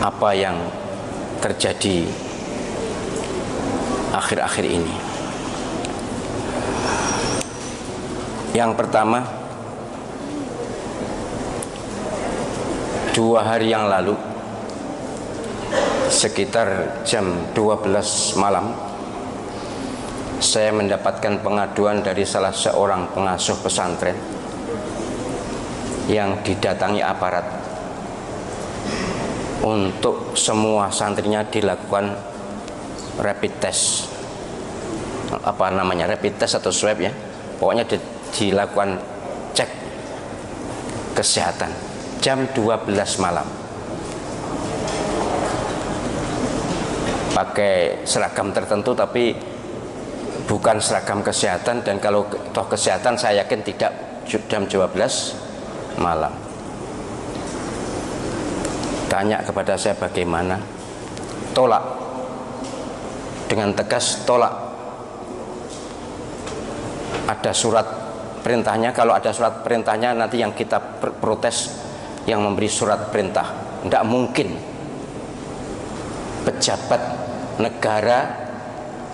apa yang terjadi akhir-akhir ini. Yang pertama, 2 hari yang lalu sekitar jam 12 malam saya mendapatkan pengaduan dari salah seorang pengasuh pesantren yang didatangi aparat untuk semua santrinya dilakukan rapid test. Apa namanya, rapid test atau swab ya, pokoknya dilakukan cek kesehatan jam 12 malam pakai seragam tertentu, tapi bukan seragam kesehatan, dan kalau toh kesehatan saya yakin tidak jam 12 malam. Tanya kepada saya bagaimana, tolak dengan tegas, tolak. Ada surat perintahnya, kalau ada surat perintahnya nanti yang kita protes yang memberi surat perintah. Tidak mungkin pejabat negara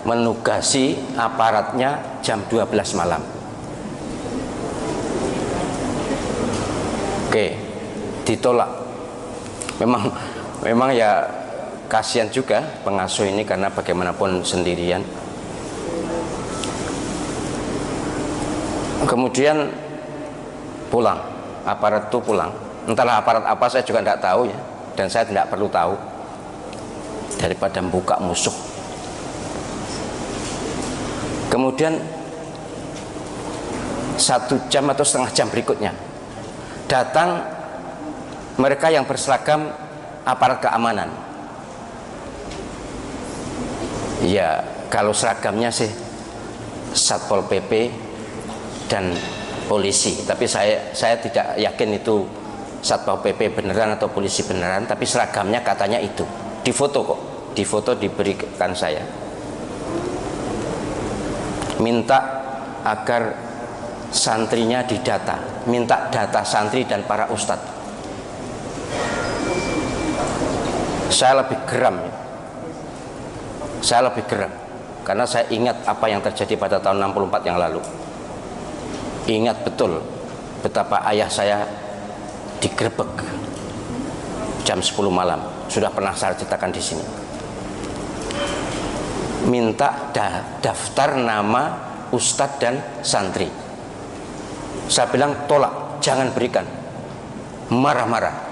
menugasi aparatnya jam 12 malam. Oke, ditolak. Memang ya kasihan juga pengasuh ini, karena bagaimanapun sendirian. Kemudian pulang, aparat itu pulang. Entahlah aparat apa, saya juga tidak tahu ya, dan saya tidak perlu tahu daripada membuka musuh. Kemudian 1 jam atau setengah jam berikutnya datang mereka yang berseragam aparat keamanan. Ya, kalau seragamnya sih Satpol PP dan polisi, tapi saya tidak yakin itu Satpol PP beneran atau polisi beneran, tapi seragamnya katanya itu. Difoto kok, difoto diberikan saya. Minta agar santrinya didata, minta data santri dan para ustadz. Saya lebih geram ya. Saya lebih geram karena saya ingat apa yang terjadi pada tahun 64 yang lalu. Ingat betul betapa ayah saya digerebek jam 10 malam. Sudah pernah saya ceritakan di sini. Minta daftar nama ustadz dan santri. Saya bilang tolak, jangan berikan. Marah-marah.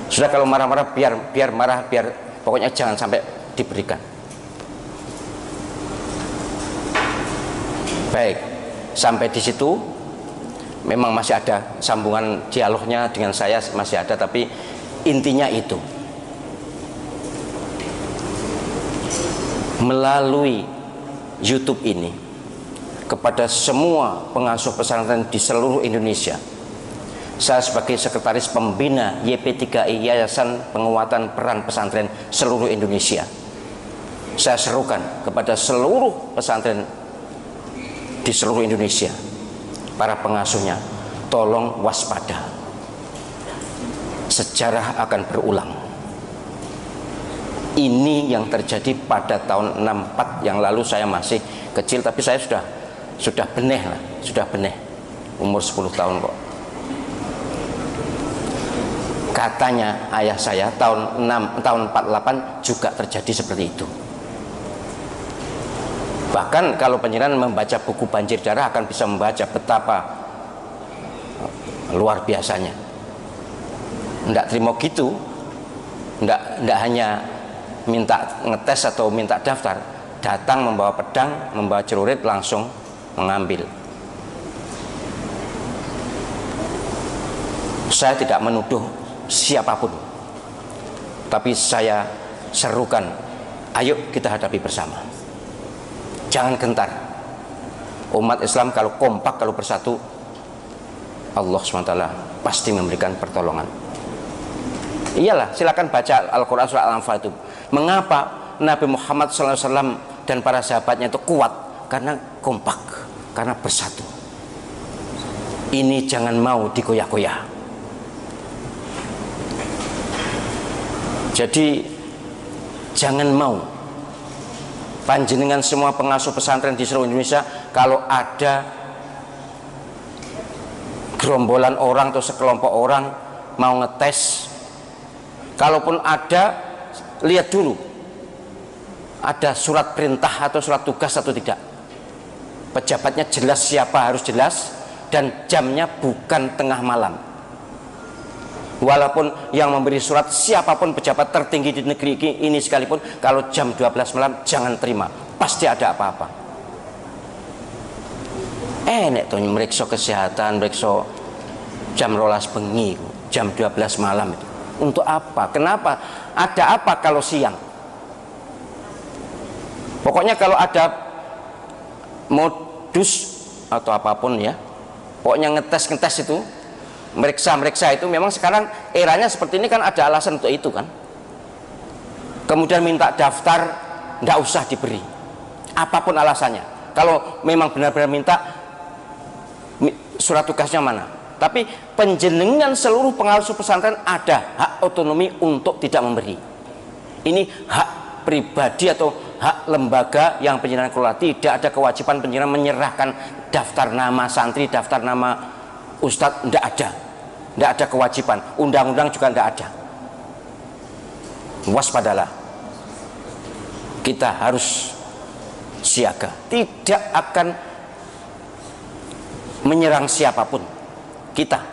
Sudah, kalau marah-marah biar marah, biar pokoknya jangan sampai diberikan. Baik, sampai di situ memang masih ada sambungan dialognya dengan saya, masih ada, tapi intinya itu. Melalui YouTube ini kepada semua pengasuh pesantren di seluruh Indonesia, saya sebagai sekretaris pembina YP3I, Yayasan Penguatan Peran Pesantren seluruh Indonesia, saya serukan kepada seluruh pesantren di seluruh Indonesia, para pengasuhnya, tolong waspada. Sejarah akan berulang. Ini yang terjadi pada tahun 64 yang lalu. Saya masih kecil, tapi saya sudah beneh lah, sudah beneh, umur 10 tahun kok. Katanya ayah saya tahun 48 juga terjadi seperti itu. Bahkan kalau penjenengan membaca buku Banjir Darah akan bisa membaca betapa luar biasanya. Tidak terima gitu, tidak hanya minta ngetes atau minta daftar, datang membawa pedang, membawa celurit, langsung mengambil. Saya tidak menuduh siapapun, tapi saya serukan, ayo kita hadapi bersama. Jangan gentar. Umat Islam kalau kompak, kalau bersatu, Allah SWT pasti memberikan pertolongan. Iyalah, silakan baca Al-Quran surah Al-Anfal itu. Mengapa Nabi Muhammad SAW dan para sahabatnya itu kuat? Karena kompak, karena bersatu. Ini jangan mau digoyah-goyah. Jadi jangan mau panjenengan semua pengasuh pesantren di seluruh Indonesia, kalau ada gerombolan orang atau sekelompok orang mau ngetes, kalaupun ada, lihat dulu ada surat perintah atau surat tugas atau tidak, pejabatnya jelas siapa, harus jelas, dan jamnya bukan tengah malam. Walaupun yang memberi surat siapapun pejabat tertinggi di negeri ini sekalipun, kalau jam 12 malam jangan terima, pasti ada apa-apa. Nek tuh meriksa kesehatan, meriksa jam 12 bengi, jam 12 malam itu untuk apa? Kenapa? Ada apa kalau siang? Pokoknya kalau ada modus atau apapun ya, pokoknya ngetes itu, meriksa itu, memang sekarang eranya seperti ini kan, ada alasan untuk itu kan. Kemudian minta daftar, nggak usah diberi, apapun alasannya. Kalau memang benar-benar minta, surat tugasnya mana? Tapi penjenengan seluruh pengasuh pesantren ada hak otonomi untuk tidak memberi. Ini hak pribadi atau hak lembaga yang penjenengan kelola. Tidak ada kewajiban penjenengan menyerahkan daftar nama santri, daftar nama ustadz, tidak ada. Tidak ada kewajiban, undang-undang juga tidak ada. Waspadalah, kita harus siaga, tidak akan menyerang siapapun. Kita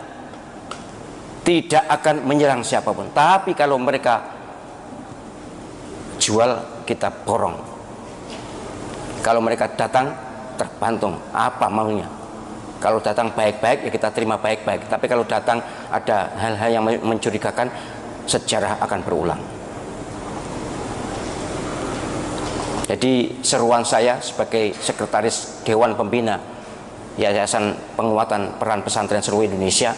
tidak akan menyerang siapapun, tapi kalau mereka jual, kita borong. Kalau mereka datang, tergantung apa maunya. Kalau datang baik-baik, ya kita terima baik-baik. Tapi kalau datang ada hal-hal yang mencurigakan, sejarah akan berulang. Jadi seruan saya sebagai sekretaris Dewan Pembina Yayasan Penguatan Peran Pesantren Seluruh Indonesia,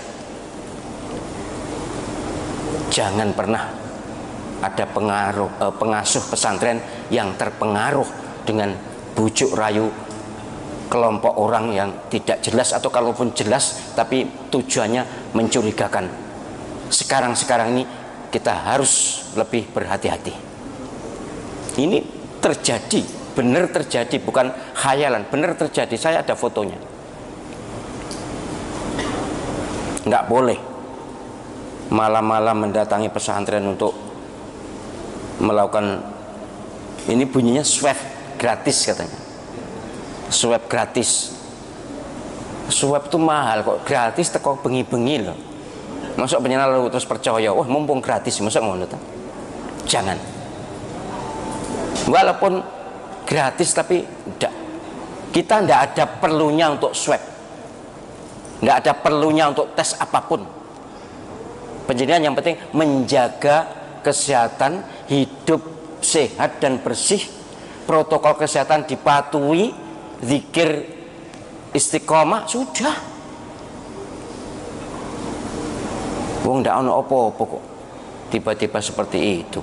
jangan pernah ada pengasuh pesantren yang terpengaruh dengan bujuk rayu kelompok orang yang tidak jelas, atau kalaupun jelas tapi tujuannya mencurigakan. Sekarang ini kita harus lebih berhati-hati. Ini terjadi, benar terjadi, bukan khayalan, benar terjadi. Saya ada fotonya. Nggak boleh malam-malam mendatangi pesantren untuk melakukan, ini bunyinya swab gratis katanya. Swab gratis. Swab itu mahal kok, gratis teko bengi-bengi loh. Masuk penyenal lalu terus percaya, wah mumpung gratis, masuk ngono ta? Jangan. Walaupun gratis tapi enggak. Kita enggak ada perlunya untuk swab. Enggak ada perlunya untuk tes apapun. Penjenengan yang penting menjaga kesehatan, hidup sehat dan bersih, protokol kesehatan dipatuhi, zikir istiqomah, sudah. Wong ndak ono apa-apa kok tiba-tiba seperti itu.